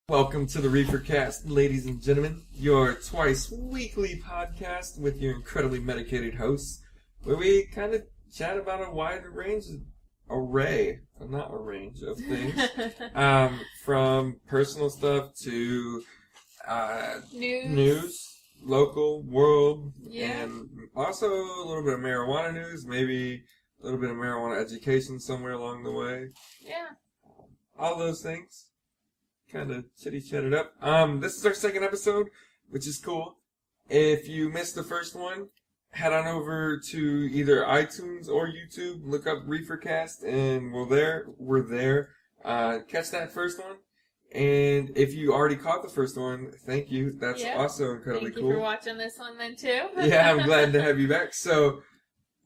Welcome to the ReeferCast, ladies and gentlemen, your twice weekly podcast with your incredibly medicated hosts, where we kind of chat about a wide array of things, from personal stuff to news, local, world, and also a little bit of marijuana news, maybe a little bit of marijuana education somewhere along the way. Yeah. All those things. Kind of chat it up. This is our second episode, which is cool. If you missed the first one, head on over to either iTunes or YouTube, look up ReeferCast, and we're there. Catch that first one. And if you already caught the first one, thank you. That's also incredibly cool. Thank you for watching this one then too. Yeah, I'm glad to have you back. So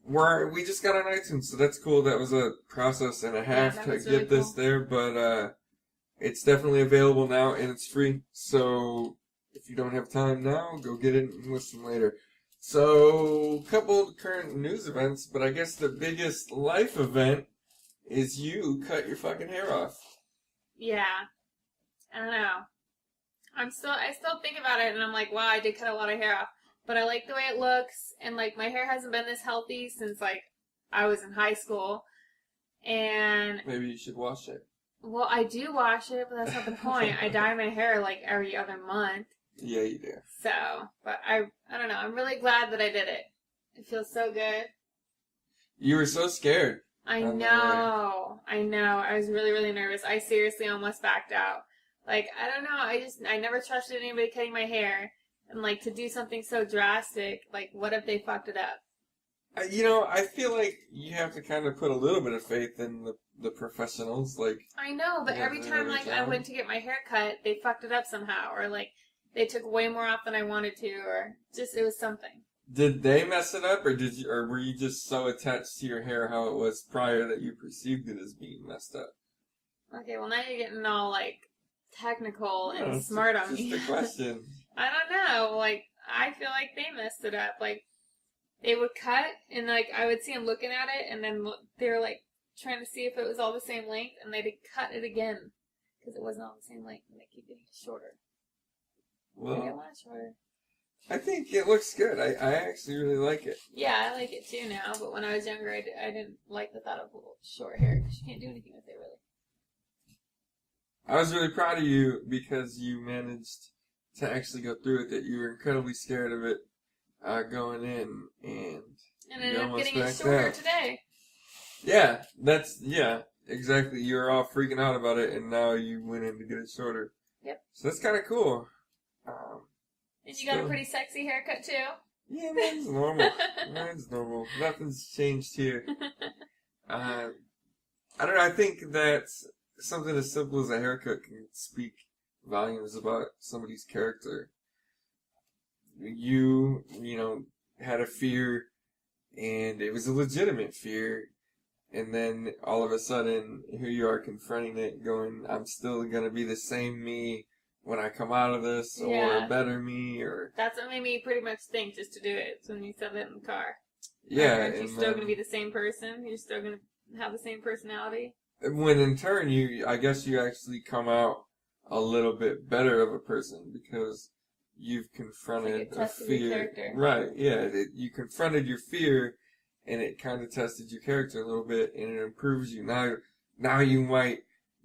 we just got on iTunes, so that's cool. That was a process and a half to get this there, but it's definitely available now, and it's free. So if you don't have time now, go get it and listen later. So, a couple of current news events, but I guess the biggest life event is you cut your fucking hair off. Yeah. I don't know. I still think about it, and I'm like, wow, I did cut a lot of hair off. But I like the way it looks, and like my hair hasn't been this healthy since like I was in high school. And maybe you should wash it. Well, I do wash it, but that's not the point. I dye my hair like every other month. Yeah, you do. So, but I don't know. I'm really glad that I did it. It feels so good. You were so scared. I know. I was really, really nervous. I seriously almost backed out. Like, I don't know. I never trusted anybody cutting my hair. And like, to do something so drastic, like, what if they fucked it up? I feel like you have to kind of put a little bit of faith in the professionals. Like, I know, but every time like I went to get my hair cut, they fucked it up somehow, or like they took way more off than I wanted to, or just it was something. Did they mess it up, or were you just so attached to your hair how it was prior that you perceived it as being messed up? Okay, well now you're getting all like technical and smart on me. Just a question. I don't know. Like I feel like they messed it up. Like they would cut, and like I would see them looking at it, and then they were like trying to see if it was all the same length, and they'd cut it again because it wasn't all the same length, and they keep getting shorter. Well, I get one shorter. I think it looks good. I actually really like it. Yeah, I like it too now, but when I was younger, I didn't like the thought of short hair because you can't do anything with it really. I was really proud of you because you managed to actually go through with it. You were incredibly scared of it going in, and ended up getting it shorter today. Yeah, exactly. You were all freaking out about it, and now you went in to get it shorter. Yep. So that's kind of cool. And you got a pretty sexy haircut too. Yeah, mine's normal. Nothing's changed here. I don't know. I think that something as simple as a haircut can speak volumes about somebody's character. You had a fear, and it was a legitimate fear, and then all of a sudden, here you are confronting it, going, I'm still going to be the same me when I come out of this, or a better me, or... That's what made me pretty much think just to do it, when you said that in the car. Yeah. Aren't you still going to be the same person? You're still going to have the same personality? When in turn, I guess you actually come out a little bit better of a person, because you've confronted a fear. Right, yeah. You confronted your fear, and it kind of tested your character a little bit, and it improves you. Now you might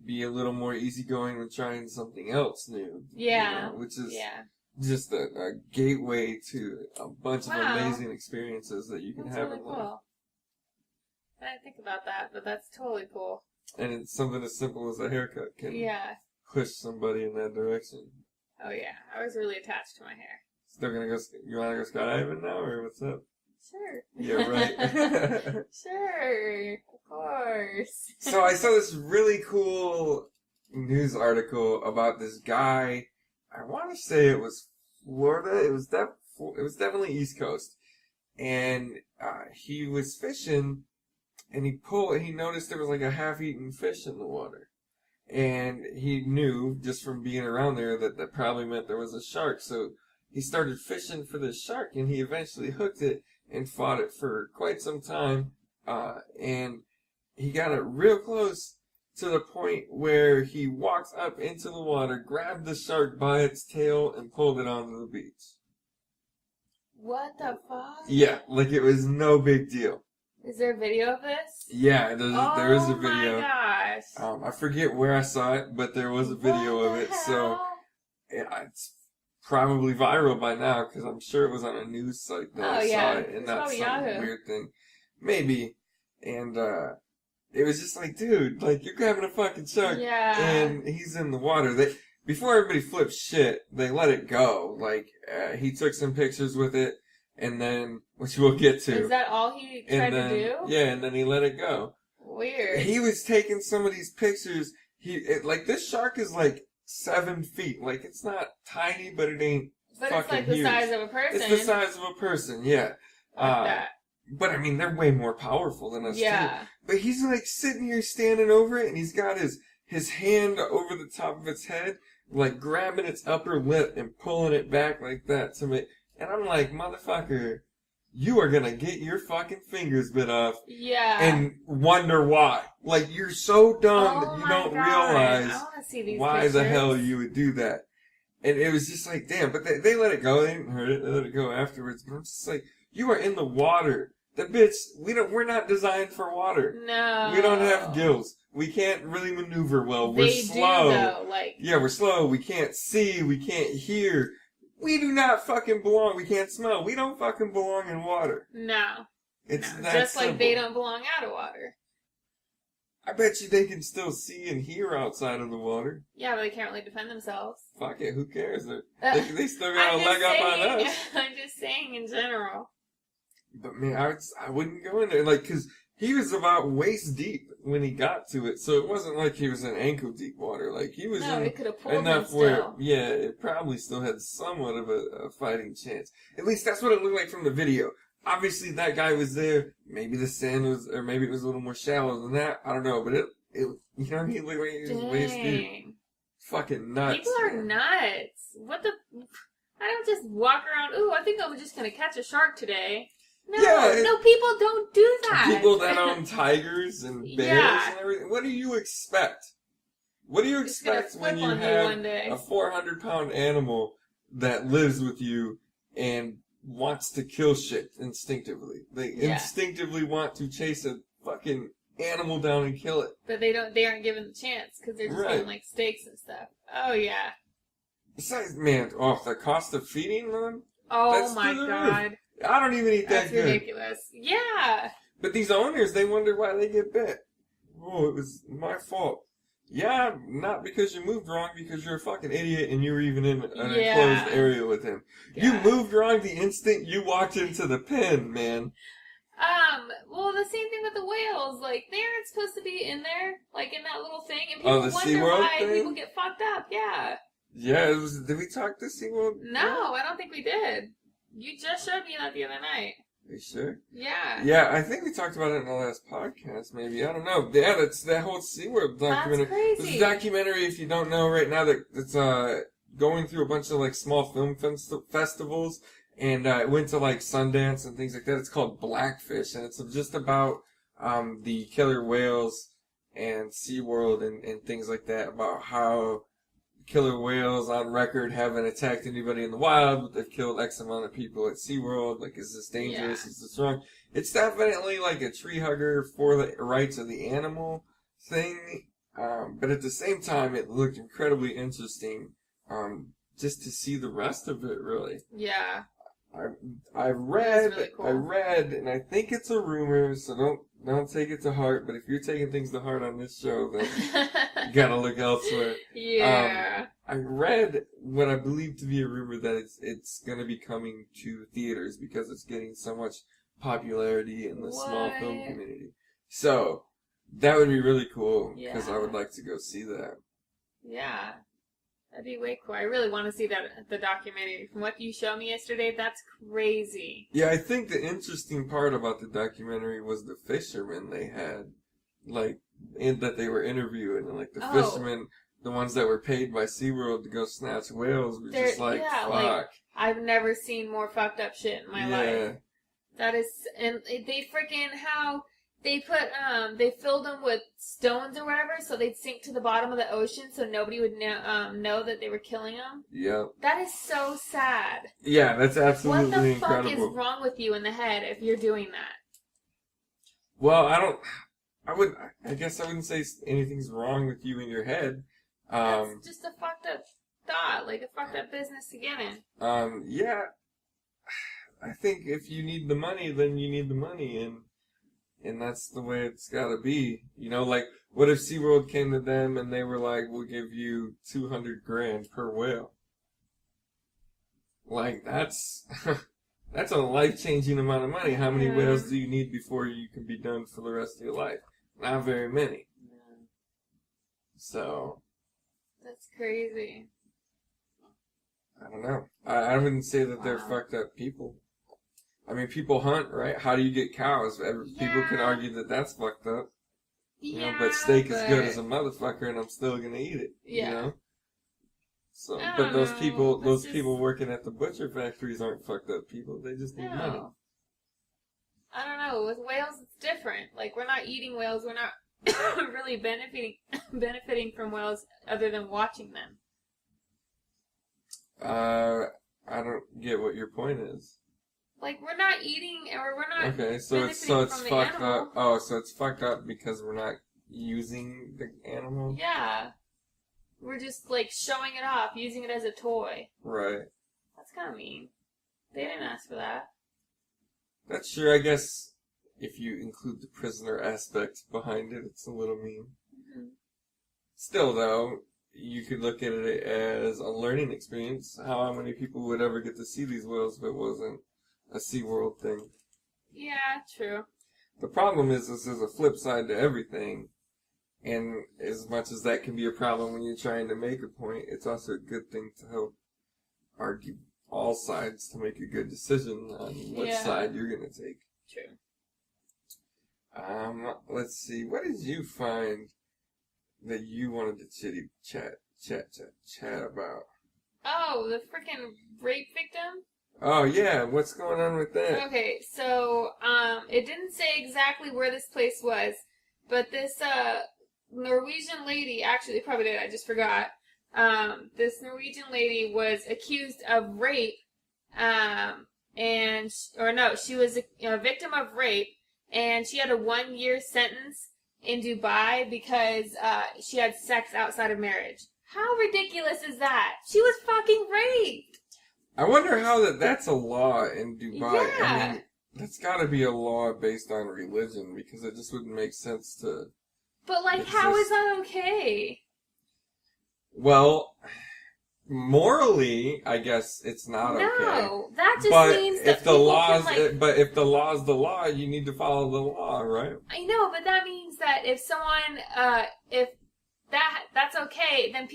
be a little more easygoing when trying something else new. Yeah. Which is just a gateway to a bunch of amazing experiences that you can have in life. Cool. I didn't think about that, but that's totally cool. And it's something as simple as a haircut can push somebody in that direction. Oh yeah, I was really attached to my hair. Still gonna go? You wanna go skydiving now, or what's up? Sure. Yeah, right. Sure, of course. So I saw this really cool news article about this guy. I want to say it was Florida. It was definitely East Coast, and he was fishing, and he noticed there was like a half-eaten fish in the water. And he knew, just from being around there, that probably meant there was a shark. So he started fishing for this shark, and he eventually hooked it and fought it for quite some time. And he got it real close to the point where he walked up into the water, grabbed the shark by its tail, and pulled it onto the beach. What the fuck? Yeah, like it was no big deal. Is there a video of this? Yeah, there is a video. Oh my gosh. I forget where I saw it, but there was a video of it. Hell? So yeah, it's probably viral by now because I'm sure it was on a news site that I saw it, and not some Yahoo. weird thing. Maybe. And it was just like, dude, like you're grabbing a fucking shark, and he's in the water. Before everybody flips shit, they let it go. Like he took some pictures with it, and then which we'll get to. Is that all he tried to do? Yeah, and then he let it go. Weird. He was taking some of these pictures. Like this shark is like 7 feet. Like it's not tiny, but it ain't. But fucking it's like the huge. size of a person. It's the size of a person. Yeah. Like that. But I mean, they're way more powerful than us. Yeah. Too. But he's like sitting here standing over it, and he's got his hand over the top of its head, like grabbing its upper lip and pulling it back like that to me. And I'm like, motherfucker, you are gonna get your fucking fingers bit off. Yeah. And wonder why. Like, you're so dumb that you don't realize I wanna see these why pictures. the hell you would do that. And it was just like, damn, but they let it go. They didn't hurt it. They let it go afterwards. But I'm just like, you are in the water. The bitch, we're not designed for water. No. We don't have gills. We can't really maneuver well. We're slow. Do, though, like... Yeah, we're slow. We can't see. We can't hear. We do not fucking belong. We can't smell. We don't fucking belong in water. No. It's no. that Just simple. like they don't belong out of water. I bet you they can still see and hear outside of the water. Yeah, but they can't really defend themselves. Fuck it. Who cares? They still got a leg up on us. I'm just saying in general. But man, I wouldn't go in there, like, because he was about waist deep when he got to it, so it wasn't like he was in ankle deep water. Like, he was it could have pulled enough him where, still. yeah, it probably still had somewhat of a fighting chance. At least that's what it looked like from the video. Obviously, that guy was there. Maybe the sand was, or maybe it was a little more shallow than that. I don't know, but it you know, he looked like he was waist deep. Fucking nuts. People are nuts. What the? I don't just walk around. Ooh, I think I'm just gonna catch a shark today. No, no, people don't do that. People that own tigers and bears and everything. What do you expect? What do you expect when you have a 400-pound animal that lives with you and wants to kill shit instinctively? They instinctively want to chase a fucking animal down and kill it. But they aren't given the chance because they're just getting like steaks and stuff. Oh yeah. Besides, man, the cost of feeding them? Oh my god. I don't even eat that good. That's ridiculous. Yeah. But these owners, they wonder why they get bit. Oh, it was my fault. Yeah, not because you moved wrong, because you're a fucking idiot and you were even in an enclosed area with him. Yeah. You moved wrong the instant you walked into the pen, man. Well, the same thing with the whales. Like, they aren't supposed to be in there, like in that little thing, and people wonder why people get fucked up. Yeah. Yeah, did we talk to SeaWorld? No, I don't think we did. You just showed me that the other night. Are you sure? Yeah. Yeah, I think we talked about it in the last podcast, maybe. I don't know. Yeah, that's that whole SeaWorld documentary. That's crazy. It's a documentary, if you don't know right now, that's going through a bunch of, like, small film festivals, and it went to, like, Sundance and things like that. It's called Blackfish, and it's just about the killer whales and SeaWorld and things like that, about how killer whales on record haven't attacked anybody in the wild, but they've killed X amount of people at SeaWorld. Like, is this dangerous? Is this wrong? It's definitely like a tree hugger for the rights of the animal thing. But at the same time, it looked incredibly interesting, just to see the rest of it, really. Yeah. I read, really cool. and I think it's a rumor, so don't take it to heart, but if you're taking things to heart on this show, then you gotta look elsewhere. Yeah. I read what I believe to be a rumor that it's gonna be coming to theaters because it's getting so much popularity in the small film community. So, that would be really cool, because I would like to go see that. Yeah. That'd be way cool. I really want to see the documentary. From what you showed me yesterday, that's crazy. Yeah, I think the interesting part about the documentary was the fishermen they had, like, that they were interviewing, and like the fishermen, the ones that were paid by SeaWorld to go snatch whales, were just like, fuck. Like, I've never seen more fucked up shit in my life. That is, and they freaking, how they filled them with stones or whatever, so they'd sink to the bottom of the ocean, so nobody would know that they were killing them. Yep. That is so sad. Yeah, that's absolutely incredible. incredible. What the fuck is wrong with you in the head if you're doing that? Well, I guess I wouldn't say anything's wrong with you in your head. That's just a fucked up thought, like a fucked up business to get in. Yeah. I think if you need the money, then you need the money, and that's the way it's gotta be. You know, like, what if SeaWorld came to them and they were like, we'll give you $200,000 per whale? Like, that's a life-changing amount of money. How many whales do you need before you can be done for the rest of your life? Not very many. Yeah. So. That's crazy. I don't know. I wouldn't say that they're fucked up people. I mean, people hunt, right? How do you get cows? People can argue that that's fucked up. You know, but steak is good as a motherfucker, and I'm still gonna eat it. Yeah. You know. So, but those people working at the butcher factories aren't fucked up people. They just need money. I don't know. With whales, it's different. Like, we're not eating whales. We're not really benefiting from whales other than watching them. I don't get what your point is. Like, we're not eating, or we're not. Okay, so it's fucked up. Oh, so it's fucked up because we're not using the animal. Yeah, we're just like showing it off, using it as a toy. Right. That's kind of mean. They didn't ask for that. That's true. I guess if you include the prisoner aspect behind it, it's a little mean. Mm-hmm. Still, though, you could look at it as a learning experience. How many people would ever get to see these whales if it wasn't a SeaWorld thing? Yeah, true. The problem is there's a flip side to everything. And as much as that can be a problem when you're trying to make a point, it's also a good thing to help argue all sides to make a good decision on what side you're going to take. True. Let's see. What did you find that you wanted to chat about? Oh, the freaking rape victim? Oh, yeah. What's going on with that? Okay, so, it didn't say exactly where this place was, but this, Norwegian lady, actually, they probably did, I just forgot. This Norwegian lady was accused of rape, she was a victim of rape, and she had a 1-year sentence in Dubai because, she had sex outside of marriage. How ridiculous is that? She was fucking raped! I wonder how that's a law in Dubai. Yeah. I mean, that's gotta be a law based on religion, because it just wouldn't make sense to... But, like, how is that okay? Well, morally, I guess it's not okay. No, that just means that But if the law's the law, you need to follow the law, right? I know, but that means that if someone, that's okay, then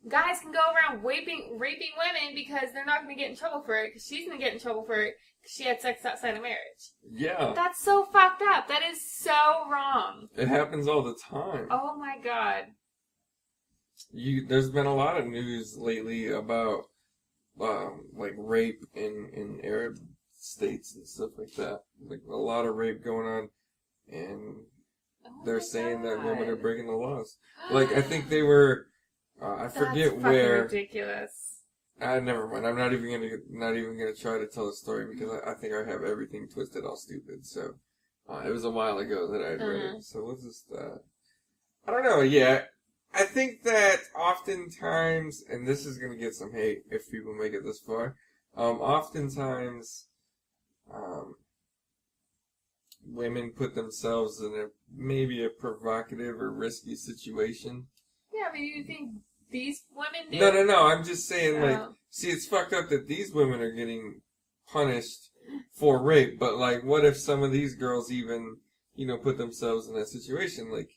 guys can go around raping women because they're not going to get in trouble for it, because she's going to get in trouble for it because she had sex outside of marriage. Yeah. That's so fucked up. That is so wrong. It happens all the time. Oh my god. There's been a lot of news lately about, like, rape in Arab states and stuff like that. Like, a lot of rape going on, and they're saying that women are breaking the laws. Like, I think they were... I forget where. That's ridiculous. Never mind. I'm not even gonna try to tell a story because I think I have everything twisted all stupid. So it was a while ago that I had read it. So let's just. I don't know. Yeah, I think that oftentimes, and this is gonna get some hate if people make it this far. Oftentimes, women put themselves in maybe a provocative or risky situation. Yeah, but you think these women do? No. I'm just saying, like, see, it's fucked up that these women are getting punished for rape, but, like, what if some of these girls even, put themselves in that situation? Like,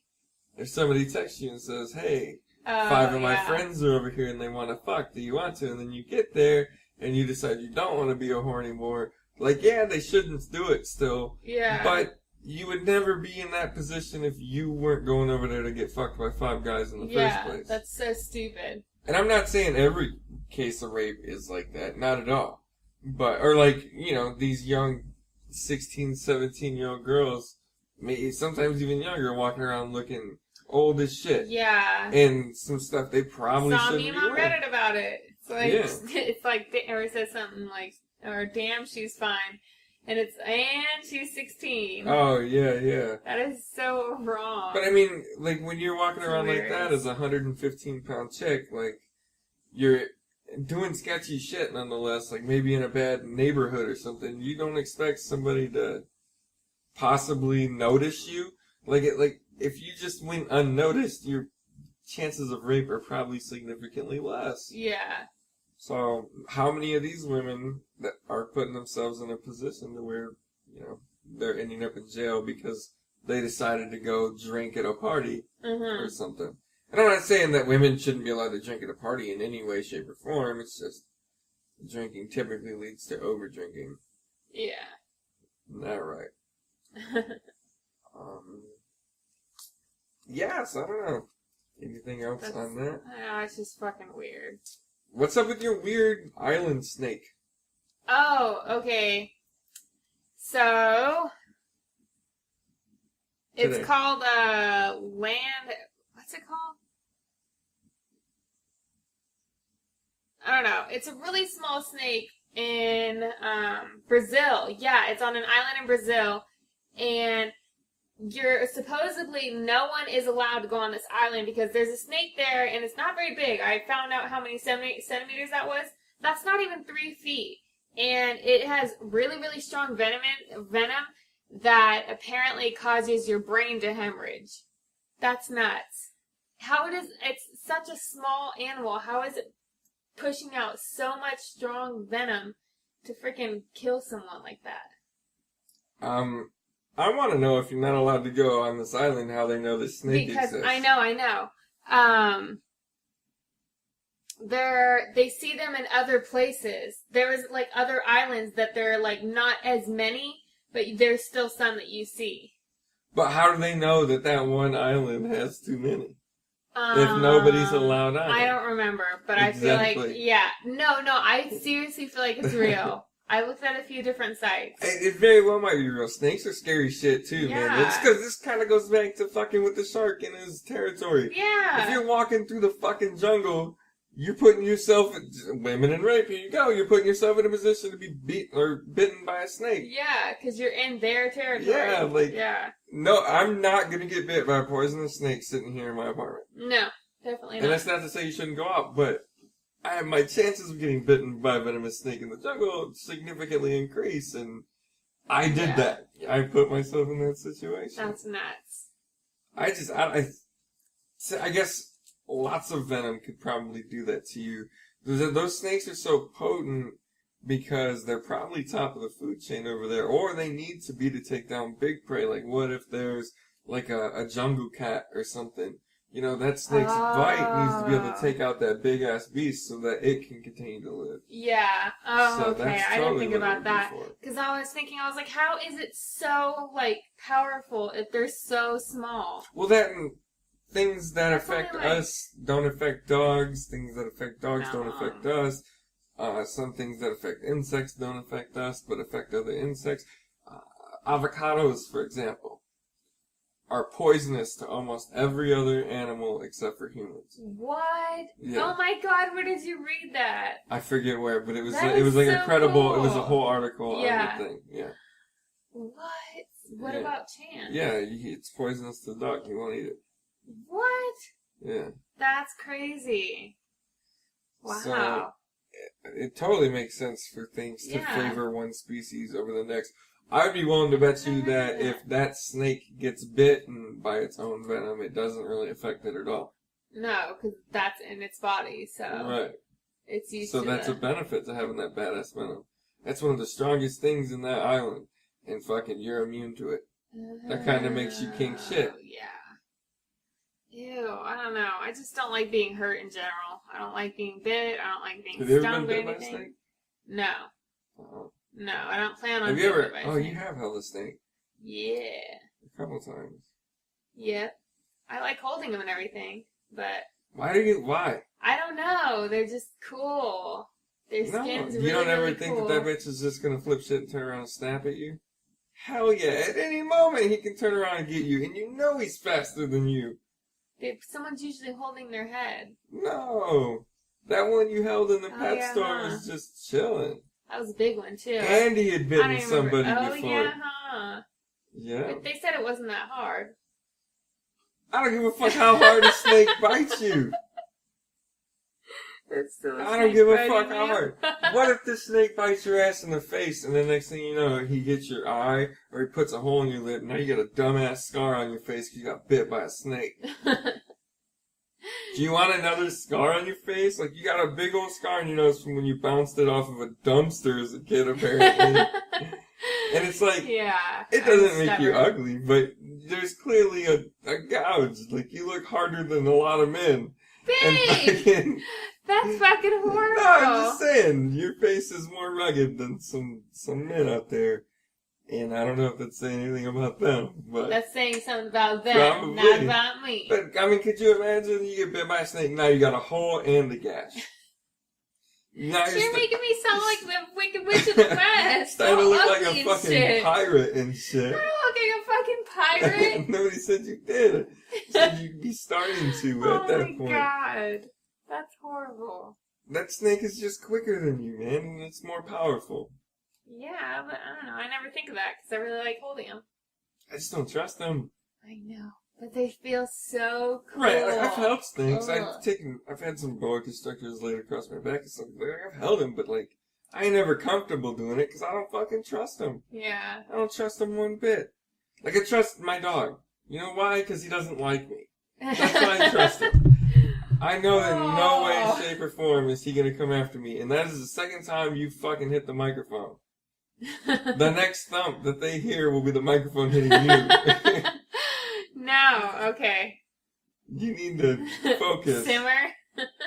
if somebody texts you and says, hey, 5 of my friends are over here and they want to fuck, do you want to? And then you get there and you decide you don't want to be a whore anymore. Like, yeah, they shouldn't do it still. Yeah. But you would never be in that position if you weren't going over there to get fucked by 5 guys in the first place. Yeah, that's so stupid. And I'm not saying every case of rape is like that. Not at all. But, or like, these young 16, 17-year-old girls maybe sometimes even younger, walking around looking old as shit. Yeah. And some stuff they probably Saw a shouldn't meme be on wearing. Reddit about it. It's like, Yeah. it's like, or it says something like, or damn, she's fine. And she's 16. Oh, yeah. That is so wrong. But I mean, like, when you're walking It's around like hilarious. that as a 115-pound chick, like, you're doing sketchy shit nonetheless, like maybe in a bad neighborhood or something. You don't expect somebody to possibly notice you. Like, if you just went unnoticed, your chances of rape are probably significantly less. Yeah. So, how many of these women that are putting themselves in a position to where, they're ending up in jail because they decided to go drink at a party or something? And I'm not saying that women shouldn't be allowed to drink at a party in any way, shape, or form. It's just drinking typically leads to over drinking. Yeah. Isn't that right? Yeah, so I don't know. Anything else on that? It's just fucking weird. What's up with your weird island snake? Oh, okay. So, it's Today. called, what's it called? I don't know. It's a really small snake in, Brazil. Yeah, it's on an island in Brazil, and supposedly no one is allowed to go on this island because there's a snake there and it's not very big. I found out how many centimeters that was. That's not even 3 feet. And it has really, really strong venom that apparently causes your brain to hemorrhage. That's nuts. It's such a small animal. How is it pushing out so much strong venom to freaking kill someone like that? I want to know if you're not allowed to go on this island, how they know this snake exists. Because I know. They see them in other places. There is like other islands that there are like not as many, but there's still some that you see. But how do they know that that one island has too many? If nobody's allowed on I it. don't remember, but Exactly. I feel like, yeah. No, I seriously feel like it's real. I looked at a few different sites. It very well might be real. Snakes are scary shit too, man. It's because this kind of goes back to fucking with the shark in his territory. Yeah. If you're walking through the fucking jungle, you're putting yourself, women and rape, here you go, you're putting yourself in a position to be bitten by a snake. Yeah, because you're in their territory. Yeah, no, I'm not gonna get bit by a poisonous snake sitting here in my apartment. No, definitely not. And that's not to say you shouldn't go out, but my chances of getting bitten by a venomous snake in the jungle significantly increase, and I did that. I put myself in that situation. That's nuts. I guess lots of venom could probably do that to you. Those snakes are so potent because they're probably top of the food chain over there, or they need to be to take down big prey. Like, what if there's like a jungle cat or something? That snake's bite needs to be able to take out that big ass beast so that it can continue to live. Yeah. Oh, so okay. I didn't think about that. Because because I was like, how is it so powerful if they're so small? Well, things that affect only, us don't affect dogs. Things that affect dogs don't No. affect us. Some things that affect insects don't affect us, but affect other insects. Avocados, for example, are poisonous to almost every other animal except for humans. What? Yeah. Oh my god, where did you read that? I forget where, but it was That it was like is a so credible. cool. It was a whole article Yeah. on the thing. Yeah. What? What Yeah. about Chan? Yeah, it's poisonous to the dog. You won't eat it. What? Yeah. That's crazy. Wow. So, it totally makes sense for things to Yeah. favor one species over the next. I'd be willing to bet you that if that snake gets bitten by its own venom, it doesn't really affect it at all. No, because that's in its body, so Right. it's used So to that's a benefit to having that badass venom. That's one of the strongest things in that island. And fucking, you're immune to it. That kind of makes you king shit. Yeah. Ew, I don't know. I just don't like being hurt in general. I don't like being bit. I don't like being Have you ever stung been by bit by a anything. snake? No. Uh-oh. No, I don't plan on Have you being ever? bit by a Oh, snake. you have held a snake Yeah. a couple times. Yep. I like holding them and everything, but Why? I don't know. They're just cool. Their No, skin's you really, don't ever really think cool. that bitch is just gonna flip shit and turn around and snap at you? Hell yeah. At any moment, he can turn around and get you. And you know he's faster than you. Someone's usually holding their head. No. That one you held in the pet store huh? was just chilling. That was a big one, too. And he had bitten somebody before. before. Yeah, huh? Yeah. But they said it wasn't that hard. I don't give a fuck how hard a snake bites you. I don't give a fuck how hard. What if the snake bites your ass in the face and the next thing you know, he gets your eye or he puts a hole in your lip and now you got a dumbass scar on your face because you got bit by a snake? Do you want another scar on your face? Like, you got a big old scar on your nose from when you bounced it off of a dumpster as a kid, apparently. And it's like, yeah, it doesn't make you ugly, but there's clearly a gouge. Like, you look harder than a lot of men. Babe! That's fucking horrible. No, I'm just saying, your face is more rugged than some men out there. And I don't know if that's saying anything about them, but... That's saying something about them, probably. not about me. But, I mean, could you imagine you get bit by a snake, now you got a hole and a gash. Now you're making me sound like the Wicked Witch of the West. Starting to look like a fucking pirate and shit. I don't look like a fucking pirate. Nobody said you did. You said you'd be starting to at that point. Oh my god. That's horrible. That snake is just quicker than you, man, and it's more powerful. Yeah, but I don't know. I never think of that because I really like holding them. I just don't trust them. I know. But they feel so cool. Right, I've held snakes. I've had some boa constrictors laid across my back and stuff. I've held them, but like, I ain't never comfortable doing it because I don't fucking trust them. Yeah. I don't trust them one bit. Like, I trust my dog. You know why? Because he doesn't like me. That's why I trust him. I know that in no way, shape, or form is he gonna come after me. And that is the second time you fucking hit the microphone. The next thump that they hear will be the microphone hitting you. No, okay. You need to focus.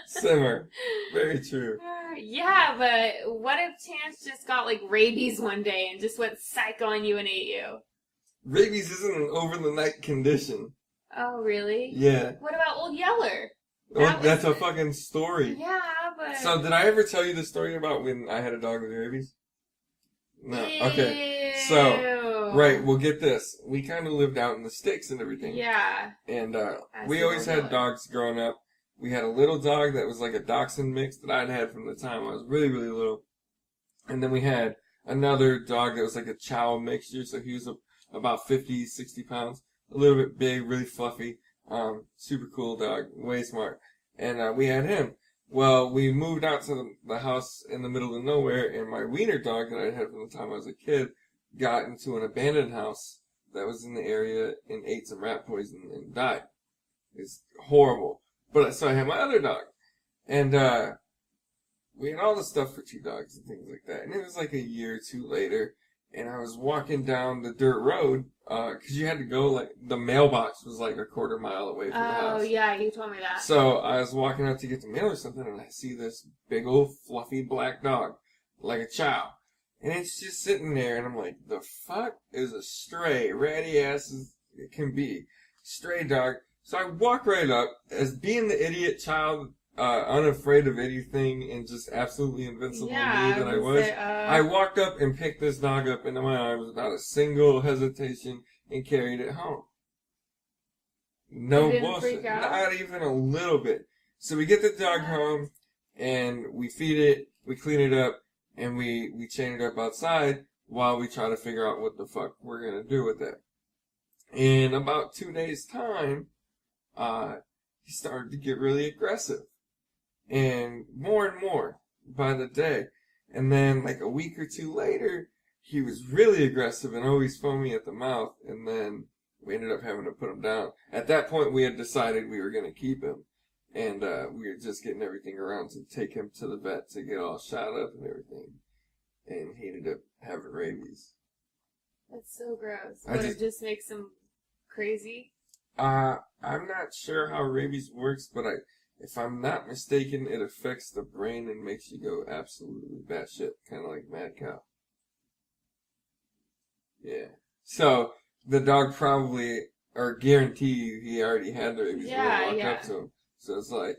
Simmer. Very true. Yeah, but what if Chance just got like rabies one day and just went psycho on you and ate you? Rabies isn't an over-the-night condition. Oh, really? Yeah. What about Old Yeller? That's a fucking story. Yeah, but... So, did I ever tell you the story about when I had a dog with rabies? No. Okay. So, right, well, get this. We kind of lived out in the sticks and everything. Yeah. And we always had dogs growing up. We had a little dog that was like a dachshund mix that I'd had from the time I was really, really little. And then we had another dog that was like a chow mixture, so he was about 50, 60 pounds. A little bit big, really fluffy. Super cool dog, way smart. And we had him. Well, we moved out to the house in the middle of nowhere, and my wiener dog that I had from the time I was a kid got into an abandoned house that was in the area and ate some rat poison and died. It's horrible. But so I had my other dog. And we had all the stuff for 2 dogs and things like that. And it was like a year or 2 later, and I was walking down the dirt road, because you had to go, like, the mailbox was like a quarter mile away from the house. Oh, yeah, you told me that. So I was walking out to get the mail or something, and I see this big old fluffy black dog, like a chow. And it's just sitting there, and I'm like, the fuck is a stray, ratty ass as it can be. Stray dog. So I walk right up, as being the idiot child, unafraid of anything, and just absolutely invincible me that I was. I walked up and picked this dog up into my arms without a single hesitation and carried it home. No bullshit. Not even a little bit. So we get the dog home, and we feed it, we clean it up, and we chain it up outside while we try to figure out what the fuck we're gonna do with it. In about 2 days' time, he started to get really aggressive. And more by the day. And then, like, a week or 2 later, he was really aggressive and always foamy at the mouth. And then we ended up having to put him down. At that point, we had decided we were going to keep him. And we were just getting everything around to take him to the vet to get all shot up and everything. And he ended up having rabies. That's so gross. But it just makes him crazy? I'm not sure how rabies works, but if I'm not mistaken, it affects the brain and makes you go absolutely batshit, kind of like mad cow. Yeah. So, the dog probably, or guarantee you, he already had the rabies when I walked up to him. So it's like,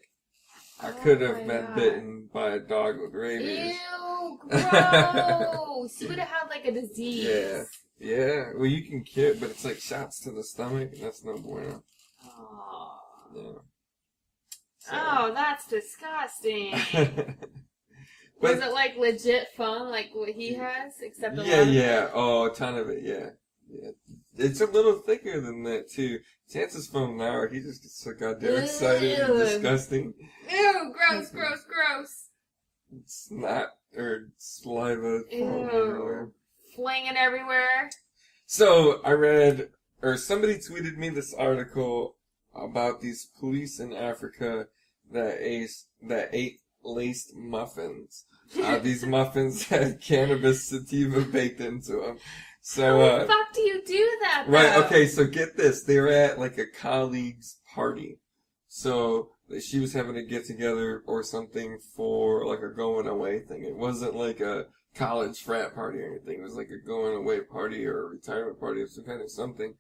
I could have been bitten by a dog with rabies. Ew, gross! You would have had like a disease. Yeah. Yeah, well, you can cure, but it's like shots to the stomach, and that's no bueno. Oh. Yeah. So. Oh, that's disgusting. But, was it like legit foam, like what he has, except a lot of yeah. it? Oh, a ton of it, yeah. It's a little thicker than that, too. Chance's foam now, he just gets so goddamn excited and disgusting. Ew, gross. It's not, or saliva. Ew. Flinging everywhere. So, I read, or somebody tweeted me this article about these police in Africa that ate laced muffins. These muffins had cannabis sativa baked into them. So, how the fuck do you do that, though? Right, okay, so get this. They were at, like, a colleague's party. So, she was having a get-together or something for, like, a going-away thing. It wasn't, like, a college frat party or anything. It was, like, a going-away party or a retirement party of some kind of something.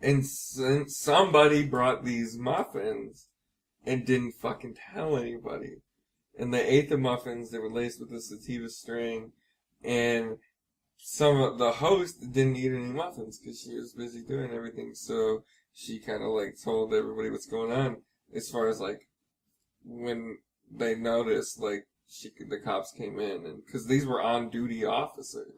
And somebody brought these muffins and didn't fucking tell anybody. And they ate the muffins. They were laced with the sativa strain. And some of the host didn't eat any muffins because she was busy doing everything. So she kind of like told everybody what's going on as far as like when they noticed like the cops came in and because these were on duty officers.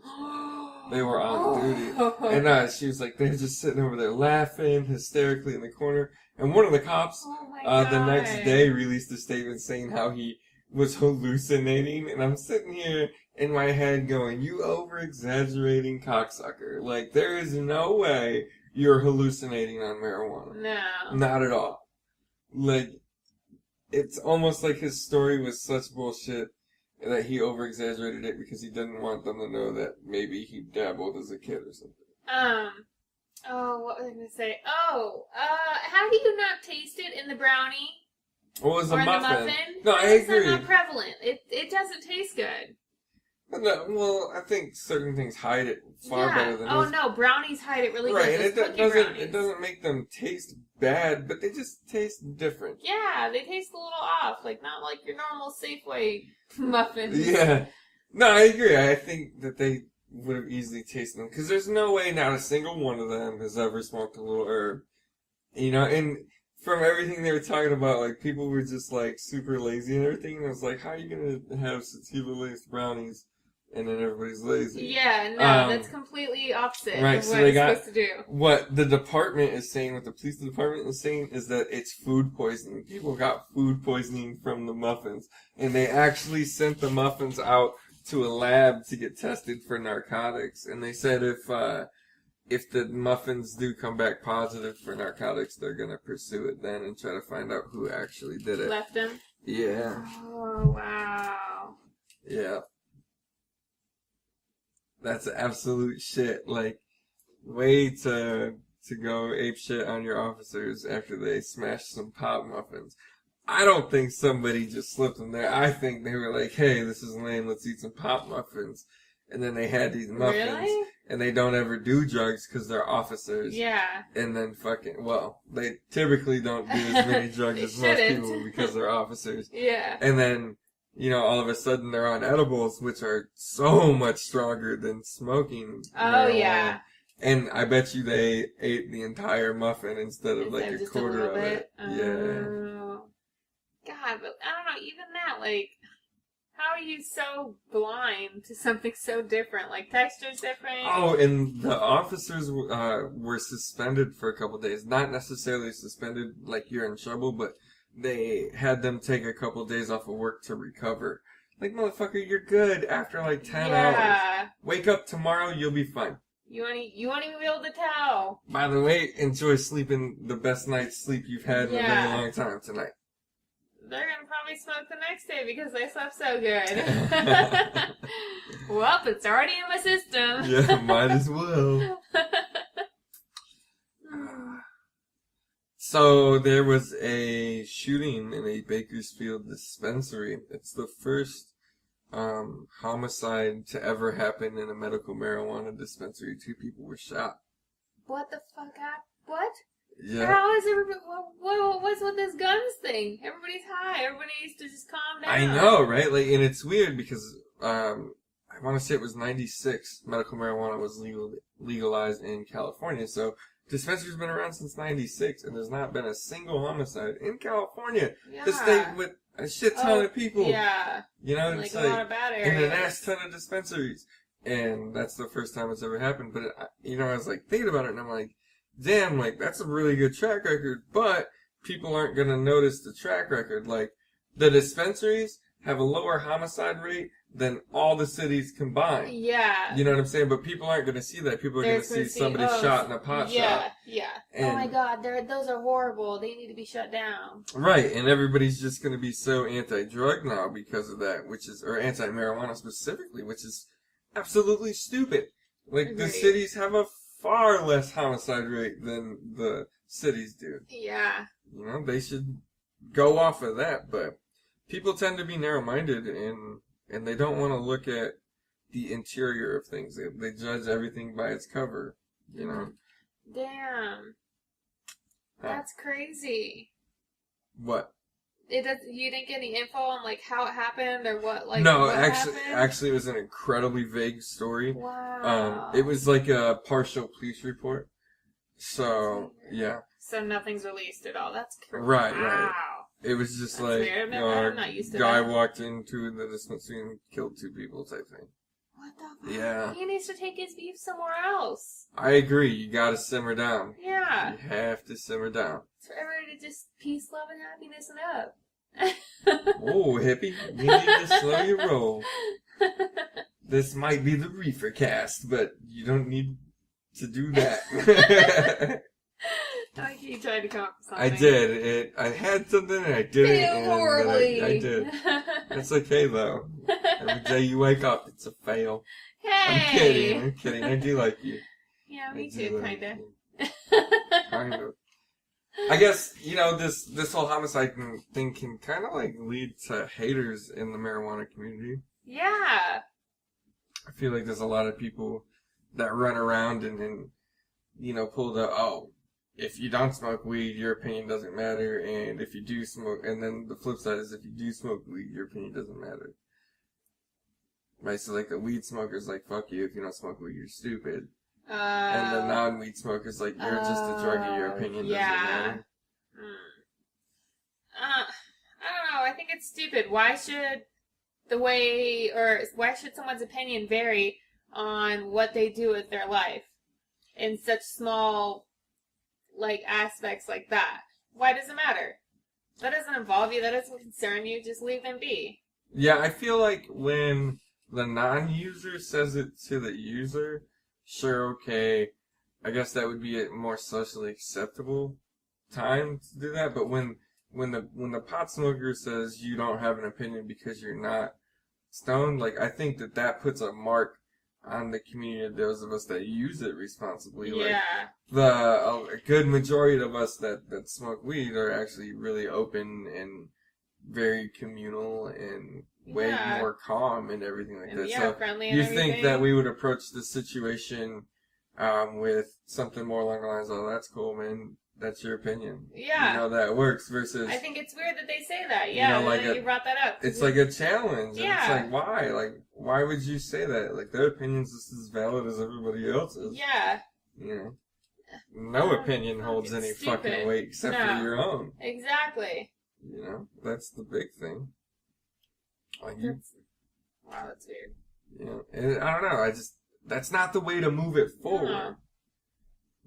They were on duty. And she was like, they're just sitting over there laughing hysterically in the corner. And one of the cops the next day released a statement saying how he was hallucinating. And I'm sitting here in my head going, you over-exaggerating cocksucker. Like, there is no way you're hallucinating on marijuana. No. Not at all. Like, it's almost like his story was such bullshit that he over-exaggerated it because he didn't want them to know that maybe he dabbled as a kid or something. Oh, what was I going to say? How do you not taste it in the brownie? What was or a in muffin? The muffin? No, How I is agree. that not prevalent? It doesn't taste good. No, well, I think certain things hide it far better than others. No, brownies hide it really right, good. Right, and it doesn't make them taste bad, but they just taste different. Yeah, they taste a little off, like not like your normal Safeway muffins. Yeah. No, I agree. I think that they would have easily tasted them, because there's no way not a single one of them has ever smoked a little herb. You know, and from everything they were talking about, like, people were just, like, super lazy and everything, and I was like, how are you gonna have sativa-laced brownies and then everybody's lazy? Yeah, no, that's completely opposite right, of so what they it's got, supposed to do. What the department is saying, what the police department is saying, is that it's food poisoning. People got food poisoning from the muffins, and they actually sent the muffins out to a lab to get tested for narcotics, and they said if the muffins do come back positive for narcotics, they're gonna pursue it then and try to find out who actually did it. Left them? Yeah. Oh, wow. Yeah. That's absolute shit. Like, way to go ape shit on your officers after they smashed some pop muffins. I don't think somebody just slipped them there. I think they were like, hey, this is lame, let's eat some pop muffins. And then they had these muffins. Really? And they don't ever do drugs because they're officers. Yeah. And then they typically don't do as many drugs as most people because they're officers. Yeah. And then, you know, all of a sudden they're on edibles, which are so much stronger than smoking marijuana. Yeah. And I bet you they ate the entire muffin instead of like a quarter of it. Yeah. God, but I don't know, even that, like, how are you so blind to something so different? Like, texture's different? Oh, and the officers were suspended for a couple days. Not necessarily suspended like you're in trouble, but they had them take a couple days off of work to recover. Like, motherfucker, you're good after like 10 hours. Wake up tomorrow, you'll be fine. You won't even be able to tell. By the way, enjoy sleeping the best night's sleep you've had in a very long time tonight. They're gonna probably smoke the next day because they slept so good. Well, it's already in my system. Yeah, might as well. So, there was a shooting in a Bakersfield dispensary. It's the first homicide to ever happen in a medical marijuana dispensary. 2 people were shot. What the fuck happened? What? Yeah. How is everybody? What's with this guns thing? Everybody's high. Everybody needs to just calm down. I know, right? Like, and it's weird because I I want to say it was 96, medical marijuana was legalized in California. So dispensary's been around since 96, and there's not been a single homicide in California. Yeah. The state with a shit ton of people. Yeah. You know, Like it's a like lot of bad in areas. an ass ton of dispensaries. And that's the first time it's ever happened. But, you know, I was like thinking about it, and I'm like, damn, like, that's a really good track record, but people aren't going to notice the track record. Like, the dispensaries have a lower homicide rate than all the cities combined. Yeah. You know what I'm saying? But people aren't going to see that. People are going to see somebody shot in a pot shop. Yeah. And, oh my god, those are horrible. They need to be shut down. Right, and everybody's just going to be so anti-drug now because of that, or anti-marijuana specifically, which is absolutely stupid. Like, Agreed. the cities have a far less homicide rate than the cities do. Yeah. You know, they should go off of that, but people tend to be narrow-minded, and they don't want to look at the interior of things. They judge everything by its cover, you know. Damn. That's crazy. What? You didn't get any info on, like, how it happened or what, like, no, what actually, it was an incredibly vague story. Wow. It was like a partial police report. So, yeah. So nothing's released at all. That's crazy. Right. Wow. It was just That's like, weird. I'm not used to guy that. walked into the dispensary and killed 2 people type thing. What the fuck? Yeah. He needs to take his beef somewhere else. I agree. You gotta simmer down. Yeah. You have to simmer down. It's for everybody to just peace, love, and happiness and up. Oh, hippie, you need to slow your roll. This might be the ReeferCast, but you don't need to do that. Like you tried to come up with something. I did. I had something and I did it. Failed horribly. I did. It's okay though. Every day you wake up, it's a fail. Hey! I'm kidding. I do like you. Yeah, me too, kinda. Kind of. I guess, you know, this whole homicide thing can kind of like lead to haters in the marijuana community. Yeah. I feel like there's a lot of people that run around and you know, pull the, if you don't smoke weed, your opinion doesn't matter, and if you do smoke, and then the flip side is if you do smoke weed, your opinion doesn't matter. Right, so like the weed smoker's like, fuck you, if you don't smoke weed, you're stupid. And the non-weed smoker's like, you're just a druggie, your opinion doesn't matter. I don't know, I think it's stupid. Why should someone's opinion vary on what they do with their life in such small, like, aspects like that? Why does it matter? That doesn't involve you, that doesn't concern you, just leave them be. Yeah, I feel like when the non-user says it to the user, sure, okay, I guess that would be a more socially acceptable time to do that, but when the pot smoker says you don't have an opinion because you're not stoned, like, I think that puts a mark on the community of those of us that use it responsibly. Yeah. Like, a good majority of us that smoke weed are actually really open and very communal and way more calm and everything like that. So friendly and you everything. Think that we would approach the situation with something more along the lines of, that's cool, man. That's your opinion. Yeah. You know, that works versus... I think it's weird that they say that. Yeah, you know, like you brought that up. It's like a challenge. Yeah. And it's like, why? Like, why would you say that? Like, their opinion's just as valid as everybody else's. Yeah. You know? No opinion holds any fucking weight except for your own. Exactly. You know? That's the big thing. Like Wow, that's weird. You know, and I don't know, that's not the way to move it forward. No.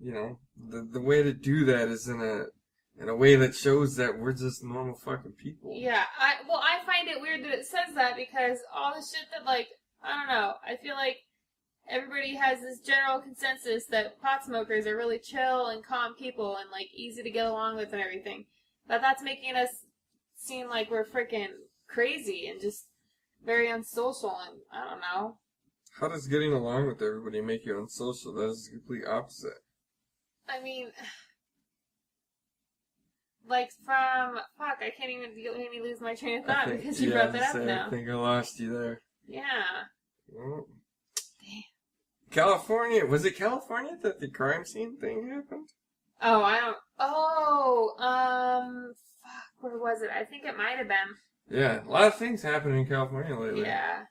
You know, the way to do that is in a way that shows that we're just normal fucking people. Yeah, I find it weird that it says that because all the shit that, like, I don't know, I feel like everybody has this general consensus that pot smokers are really chill and calm people and, like, easy to get along with and everything. But that's making us seem like we're freaking crazy and just very unsocial and, I don't know. How does getting along with everybody make you unsocial? That is the complete opposite. I mean, like fuck, I can't even, you made me lose my train of thought because you brought that up now. I think I lost you there. Yeah. Well, damn. California, was it California that the crime scene thing happened? Oh, fuck, where was it? I think it might have been. Yeah, a lot of things happened in California lately. Yeah.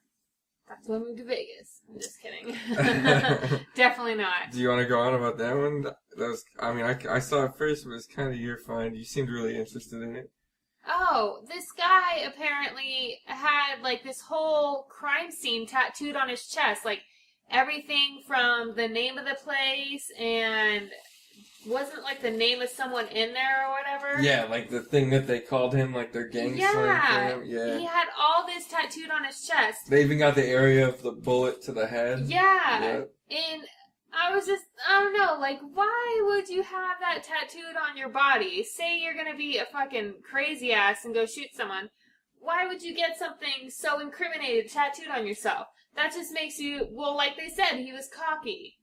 The So I moved to Vegas. I'm just kidding. Definitely not. Do you want to go on about that one? That was, I mean, I saw it first, but it was kind of your find. You seemed really interested in it. Oh, this guy apparently had, like, this whole crime scene tattooed on his chest. Like, everything from the name of the place and wasn't, like, the name of someone in there or whatever. Yeah, like the thing that they called him, like their gang slang for him. Yeah. He had all this tattooed on his chest. They even got the area of the bullet to the head. Yeah. Yep. And I was just, I don't know, like, why would you have that tattooed on your body? Say you're gonna be a fucking crazy ass and go shoot someone. Why would you get something so incriminated tattooed on yourself? That just makes you, well, like they said, he was cocky.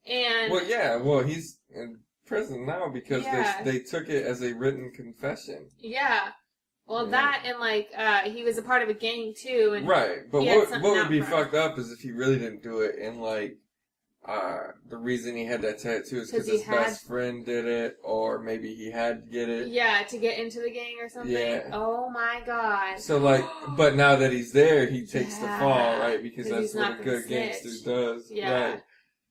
And Well, yeah, well, he's in prison now because Yeah. they took it as a written confession. yeah. Well, Yeah. that and, like, he was a part of a gang, too. And Right, but he had what something would out be for him. fucked up is if he really didn't do it, and like, the reason he had that tattoo is 'Cause because he his had- best friend did it, or maybe he had to get it. Yeah, to get into the gang or something. Yeah. Oh, my God. So like, but now that he's there, he takes the Yeah. fall, right? Because 'Cause that's he's what not a gonna good gangster snitch. does, Yeah. right?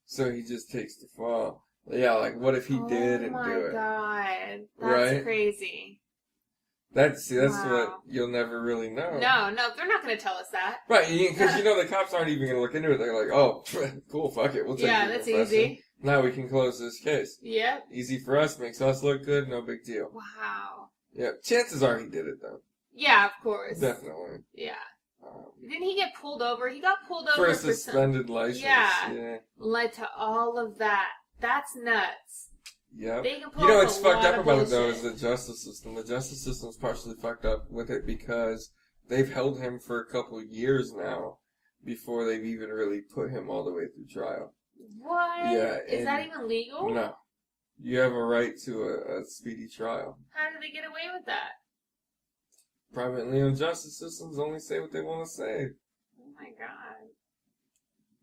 So he just takes the fall. Yeah, like what if he didn't Oh, do my it? God. That's Right? crazy. That's what Wow. you'll never really know. No, they're not going to tell us that. Right, because the cops aren't even going to look into it. They're like, oh, cool, fuck it, we'll take Yeah, your that's confession. easy. Now we can close this case. Yep. Easy for us, makes us look good, no big deal. Wow. Yeah, chances are he did it though. Yeah, of course. Definitely. Yeah. Um, Didn't he get pulled over? He got pulled over for a for suspended license. Yeah. led to all of that. That's nuts. Yep. They can pull You know off what's a fucked lot up of about it though bullshit. is the justice system. The justice system's partially fucked up with it because they've held him for a couple of years now before they've even really put him all the way through trial. What? Yeah, Is that and- even legal? No. You have a right to a speedy trial. How do they get away with that? Privately owned justice systems only say what they want to say. Oh my God.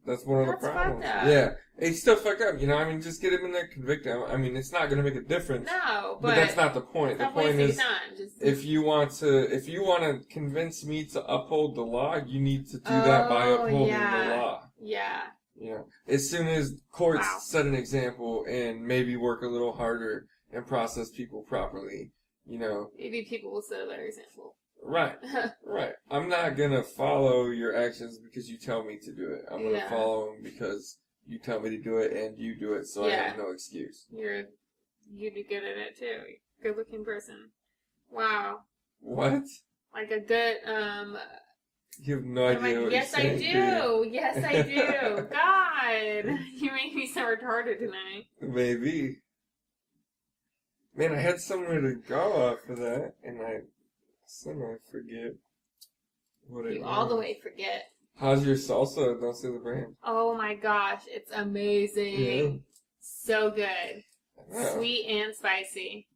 That's one of That's the problems. fucked up. Yeah. It's still fucked up, I mean, just get him in there, convict him. I mean, it's not going to make a difference. No, But that's not the point. The stop point wasting is, time. Just if you want to convince me to uphold the law, you need to do that by Oh, upholding yeah. the law. yeah. As soon as courts Wow. set an example and maybe work a little harder and process people properly, Maybe people will set a better example. right, right. I'm not gonna follow your actions because you tell me to do it. I'm gonna Yeah. follow them because you tell me to do it and you do it, so I Yeah. have no excuse. You'd be good at it too. Good looking person. Wow. What? Like a good, You have no I'm idea like, what yes, you're I saying, you? do. Yes, I do. God, you make me so retarded tonight. Maybe. Man, I had somewhere to go after that, and I somehow forget what it You was. all the way forget. How's your salsa? Don't say the brand. Oh my gosh, it's amazing. Yeah. So good. Yeah. Sweet and spicy.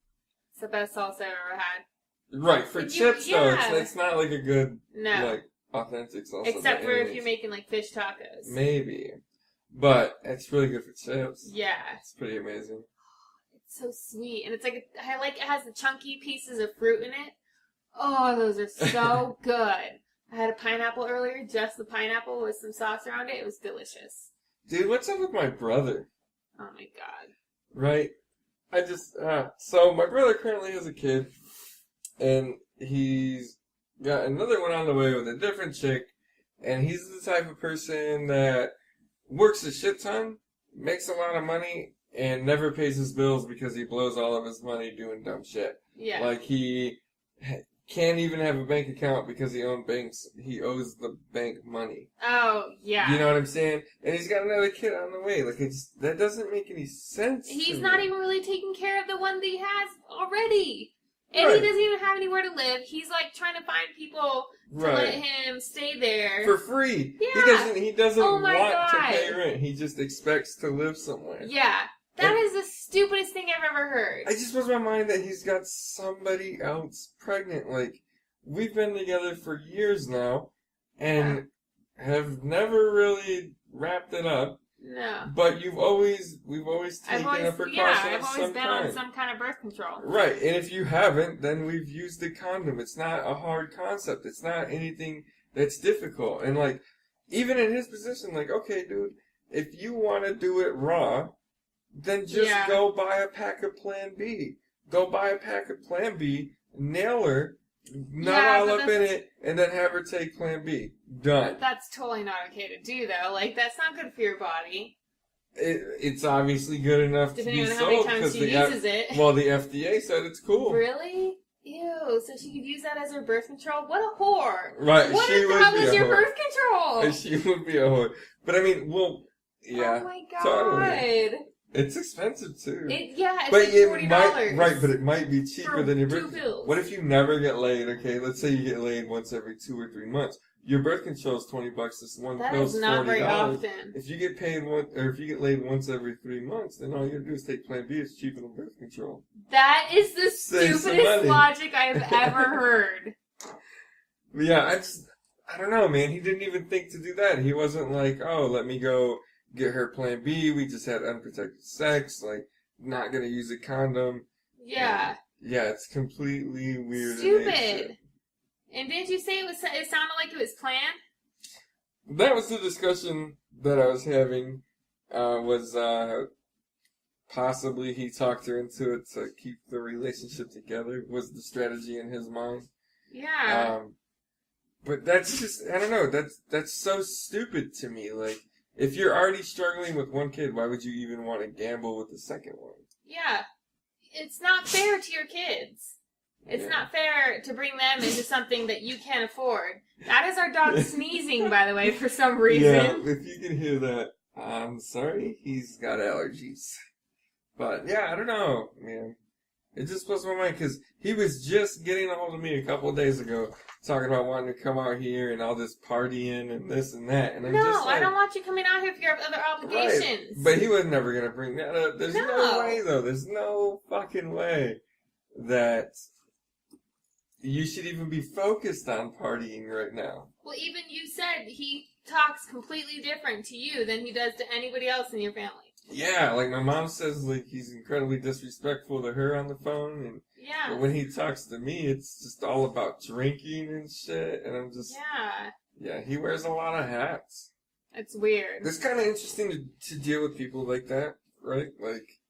It's the best salsa I've ever had. Right, for You- chips though, yeah. it's not like a good, No. like, authentic salsa. Except by for any if you're means. making like fish tacos. Maybe. But it's really good for chips. Yeah. It's pretty amazing. It's so sweet. And it's like, I like it has the chunky pieces of fruit in it. Oh, those are so good. I had a pineapple earlier, just the pineapple with some sauce around it. It was delicious. Dude, what's up with my brother? Oh my God. Right? So my brother currently has a kid, and he's got another one on the way with a different chick, and he's the type of person that works a shit ton, makes a lot of money, and never pays his bills because he blows all of his money doing dumb shit. Yeah. Like, he can't even have a bank account because he owes the bank money. Oh, yeah. You know what I'm saying? And he's got another kid on the way. Like, that doesn't make any sense to He's me. not even really taking care of the one that he has already. And Right. he doesn't even have anywhere to live. He's like trying to find people to let him stay there. For free. Yeah. He doesn't Oh my want to God. pay rent. He just expects to live somewhere. Yeah. That And- is the stupidest thing I've ever heard. I just blows my mind that he's got somebody else pregnant. Like, we've been together for years now and have never really wrapped it up. No. But we've always taken a precaution I've of always some been kind. on some kind of birth control. Right, and if you haven't, then we've used a condom. It's not a hard concept. It's not anything that's difficult. And like, even in his position, like, okay, dude, if you want to do it raw, then just go buy a pack of Plan B. Go buy a pack of Plan B, nail her, not all up in it, and then have her take Plan B. Done. That's totally not okay to do, though. Like, that's not good for your body. It's obviously good enough to be sold. Depending on how many times she uses it. Well, the FDA said it's cool. Really? Ew, so she could use that as her birth control? What a whore. Right, what she would be a whore. What was your birth control? She would be a whore. But, I mean, well, yeah. Oh, my God. Totally. It's expensive, too. It's like $40. Right, but it might be cheaper than your birth control. 2 pills. What if you never get laid, okay? Let's say you get laid once every 2 or 3 months. Your birth control is $20. This one pill's $40. That is not very often. If you get if you get laid once every 3 months, then all you gotta do is take Plan B. It's cheaper than birth control. That is the stupidest logic I have ever heard. Yeah, I don't know, man. He didn't even think to do that. He wasn't like, oh, let me go get her Plan B. We just had unprotected sex. Like, not gonna use a condom. Yeah. Yeah, it's completely weird. Stupid. And didn't you say it sounded like it was planned? That was the discussion that I was having. Possibly he talked her into it to keep the relationship together. Was the strategy in his mind? Yeah. But that's just, I don't know. That's so stupid to me. Like, if you're already struggling with one kid, why would you even want to gamble with the second one? Yeah. It's not fair to your kids. It's not fair to bring them into something that you can't afford. That is our dog sneezing, by the way, for some reason. Yeah, if you can hear that, I'm sorry. He's got allergies. But, yeah, I don't know, man. It just blows my mind, because he was just getting a hold of me a couple of days ago, talking about wanting to come out here and all this partying and this and that. And I'm just like, I don't want you coming out here if you have other obligations. Right. But he was never going to bring that up. There's no way, though. There's no fucking way that you should even be focused on partying right now. Well, even you said he talks completely different to you than he does to anybody else in your family. Yeah, like my mom says, like he's incredibly disrespectful to her on the phone, and but when he talks to me, it's just all about drinking and shit, and I'm just he wears a lot of hats. It's weird. It's kind of interesting to deal with people like that, right? Like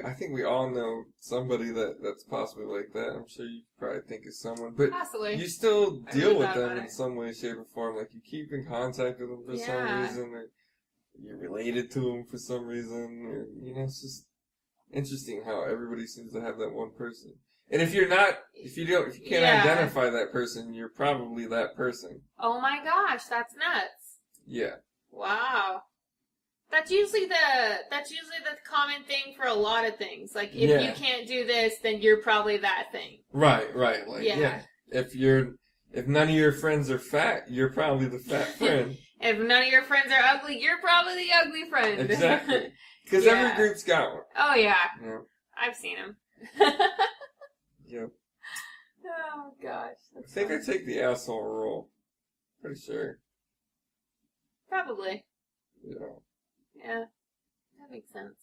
I think we all know somebody that's possibly like that. I'm sure you probably think of someone, but possibly. You still deal with them in some way, shape, or form. Like you keep in contact with them for some reason, or you're related to them for some reason, or it's just interesting how everybody seems to have that one person. And if you can't identify that person, you're probably that person. Oh my gosh, that's nuts. Yeah. Wow. That's usually the common thing for a lot of things. Like, if you can't do this, then you're probably that thing. Right. Like, If none of your friends are fat, you're probably the fat friend. If none of your friends are ugly, you're probably the ugly friend. Exactly. Because every group's got one. Oh, yeah. I've seen them. Yep. Oh, gosh. I think I take the asshole role. Pretty sure. Probably. Yeah. That makes sense.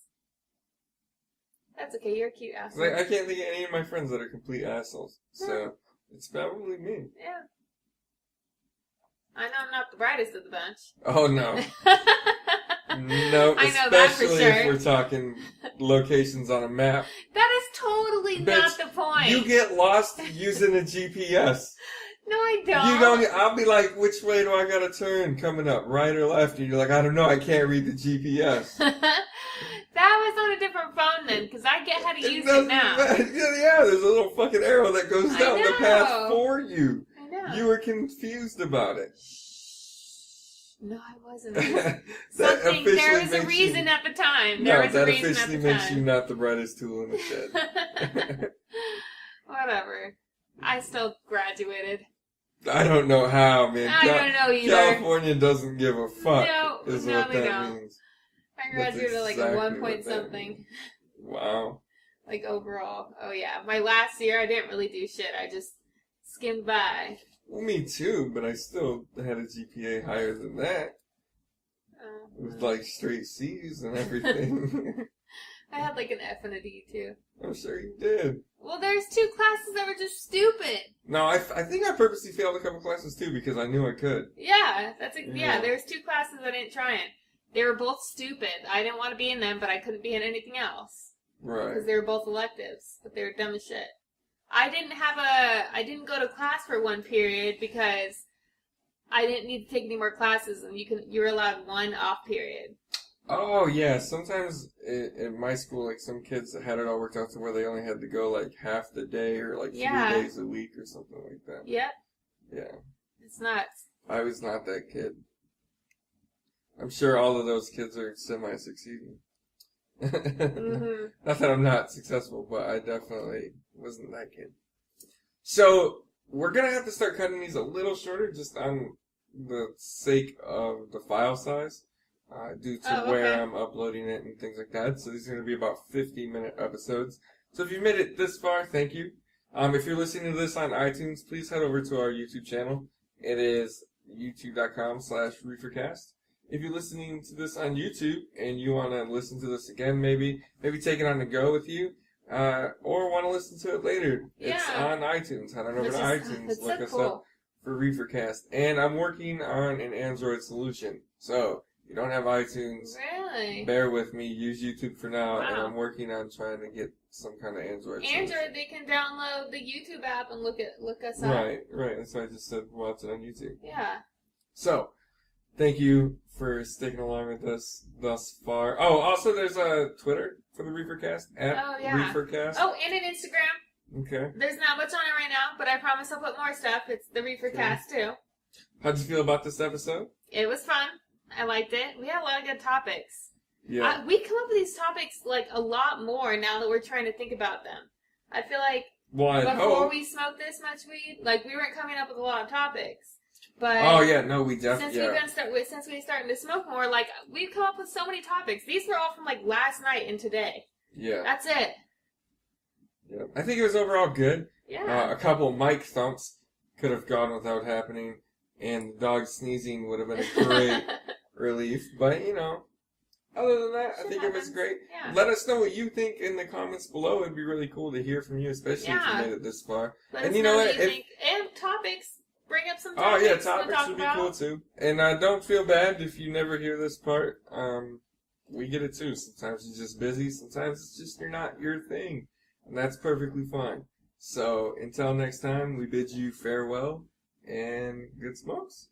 That's okay. You're a cute asshole. Like, I can't think of any of my friends that are complete assholes. So, it's probably me. Yeah. I know I'm not the brightest of the bunch. Oh, no. No, I know that for sure. Especially if we're talking locations on a map. That is totally not the point. You get lost using a GPS. No, I don't. You don't. I'll be like, which way do I gotta turn coming up, right or left? And you're like, I don't know, I can't read the GPS. That was on a different phone then, because I get how to use it now. Yeah, there's a little fucking arrow that goes down the path for you. I know. You were confused about it. No, I wasn't. There was a reason at the time. That officially makes you not the brightest tool in the shed. Whatever. I still graduated. I don't know how, man. I don't know either. California doesn't give a fuck. No, is no, what they that don't. means. I graduated like a 1 point something. Wow. Like overall. Oh yeah. My last year I didn't really do shit. I just skimmed by. Well, me too, but I still had a GPA higher than that. With like straight C's and everything. I had like an F and a D too. I'm sure you did. Well, there's 2 classes that were just stupid. No, I think I purposely failed a couple classes too because I knew I could. Yeah, there's 2 classes I didn't try in. They were both stupid. I didn't want to be in them, but I couldn't be in anything else. Right. Because they were both electives, but they were dumb as shit. I didn't go to class for one period because I didn't need to take any more classes, and you're allowed 1 off period. Oh yeah, sometimes in my school, like some kids had it all worked out to where they only had to go like half the day or like 3 days a week or something like that. Yep. Yeah. It's nuts. I was not that kid. I'm sure all of those kids are semi-succeeding. Mm-hmm. Not that I'm not successful, but I definitely wasn't that kid. So, we're going to have to start cutting these a little shorter just on the sake of the file size. Due to where I'm uploading it and things like that. So these are going to be about 50-minute episodes. So if you've made it this far, thank you. If you're listening to this on iTunes, please head over to our YouTube channel. It is youtube.com/ReeferCast. If you're listening to this on YouTube and you want to listen to this again, maybe take it on the go with you, or want to listen to it later, it's on iTunes. Head on over to iTunes, look us up for ReeferCast. And I'm working on an Android solution. So, you don't have iTunes. Really? Bear with me. Use YouTube for now, and I'm working on trying to get some kind of Android solution. They can download the YouTube app and look us up. Right. That's why I just said watch it on YouTube. Yeah. So, thank you for sticking along with us thus far. Oh, also there's a Twitter for the ReeferCast at ReeferCast. Oh, and an Instagram. Okay. There's not much on it right now, but I promise I'll put more stuff. It's the ReeferCast too. How'd you feel about this episode? It was fun. I liked it. We had a lot of good topics. Yeah. We come up with these topics like a lot more now that we're trying to think about them. I feel like before we smoked this much weed, like we weren't coming up with a lot of topics. But we definitely since we started to smoke more, like we've come up with so many topics. These were all from like last night and today. Yeah. That's it. Yeah. I think it was overall good. Yeah. A couple mic thumps could have gone without happening, and the dog sneezing would have been a great relief. But, other than that, I think it was great. Yeah. Let us know what you think in the comments below. It'd be really cool to hear from you, especially if you made it this far. Let us know what you think. And topics. Bring up some topics. Oh, yeah, topics would be cool, too. And don't feel bad if you never hear this part. We get it, too. Sometimes you're just busy. Sometimes it's just not your thing. And that's perfectly fine. So, until next time, we bid you farewell and good smokes.